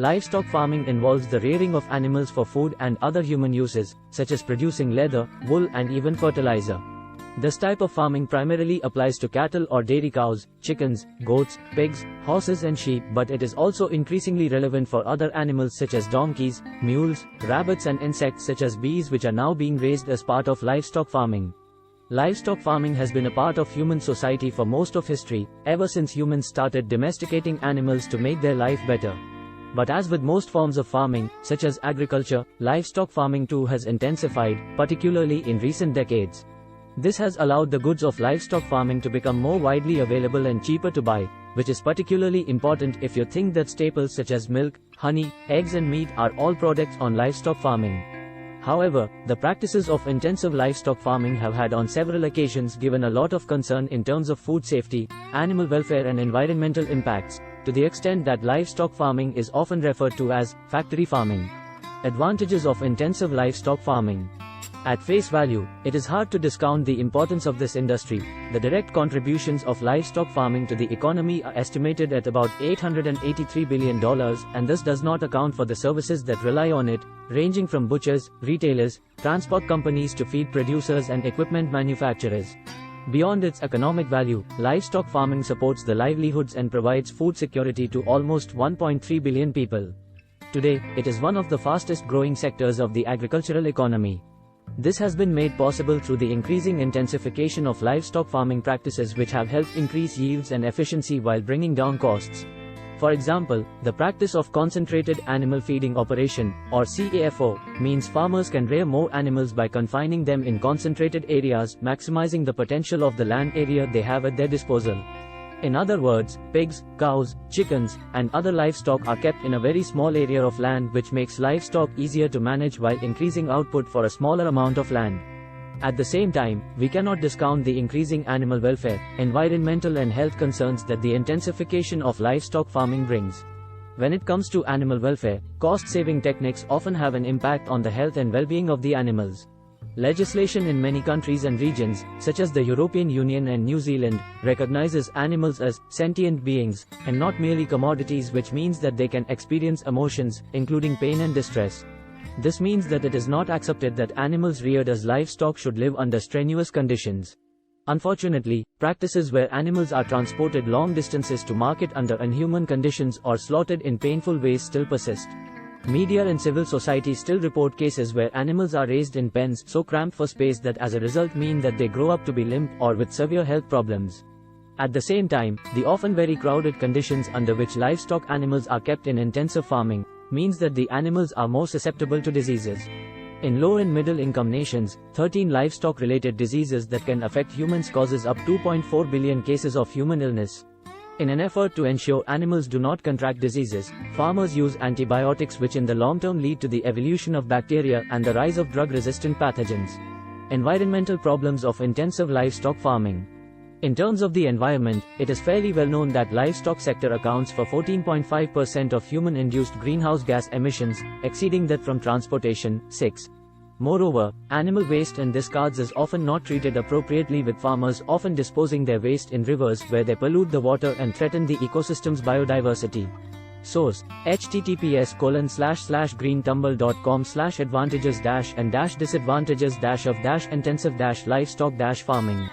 Livestock farming involves the rearing of animals for food and other human uses, such as producing leather, wool and even fertilizer. This type of farming primarily applies to cattle or dairy cows, chickens, goats, pigs, horses and sheep, but it is also increasingly relevant for other animals such as donkeys, mules, rabbits and insects such as bees, which are now being raised as part of livestock farming. Livestock farming has been a part of human society for most of history, ever since humans started domesticating animals to make their life better. But as with most forms of farming, such as agriculture, livestock farming too has intensified, particularly in recent decades. This has allowed the goods of livestock farming to become more widely available and cheaper to buy, which is particularly important if you think that staples such as milk, honey, eggs and meat are all products on livestock farming. However, the practices of intensive livestock farming have had on several occasions given a lot of concern in terms of food safety, animal welfare and environmental impacts, to the extent that livestock farming is often referred to as factory farming. Advantages of intensive livestock farming. At face value, it is hard to discount the importance of this industry. The direct contributions of livestock farming to the economy are estimated at about $883 billion, and this does not account for the services that rely on it, ranging from butchers, retailers, transport companies to feed producers and equipment manufacturers. Beyond its economic value, livestock farming supports the livelihoods and provides food security to almost 1.3 billion people. Today, it is one of the fastest growing sectors of the agricultural economy. This has been made possible through the increasing intensification of livestock farming practices, which have helped increase yields and efficiency while bringing down costs. For example, the practice of concentrated animal feeding operation, or CAFO, means farmers can rear more animals by confining them in concentrated areas, maximizing the potential of the land area they have at their disposal. In other words, pigs, cows, chickens, and other livestock are kept in a very small area of land, which makes livestock easier to manage while increasing output for a smaller amount of land. At the same time, we cannot discount the increasing animal welfare, environmental and health concerns that the intensification of livestock farming brings. When it comes to animal welfare, cost-saving techniques often have an impact on the health and well-being of the animals. Legislation in many countries and regions, such as the European Union and New Zealand, recognizes animals as sentient beings, and not merely commodities, which means that they can experience emotions, including pain and distress. This means that it is not accepted that animals reared as livestock should live under strenuous conditions. Unfortunately, practices where animals are transported long distances to market under inhuman conditions or slaughtered in painful ways still persist. Media and civil society still report cases where animals are raised in pens so cramped for space that as a result mean that they grow up to be limp or with severe health problems. At the same time, the often very crowded conditions under which livestock animals are kept in intensive farming means that the animals are more susceptible to diseases. In low and middle income nations, 13 livestock-related diseases that can affect humans causes up 2.4 billion cases of human illness. In an effort to ensure animals do not contract diseases, farmers use antibiotics, which in the long term lead to the evolution of bacteria and the rise of drug-resistant pathogens. Environmental problems of intensive livestock farming. In terms of the environment, it is fairly well known that livestock sector accounts for 14.5% of human-induced greenhouse gas emissions, exceeding that from transportation, 6. Moreover, animal waste and discards is often not treated appropriately, with farmers often disposing their waste in rivers where they pollute the water and threaten the ecosystem's biodiversity. Source: https://greentumble.com/advantages-and-disadvantages-of-intensive-livestock-farming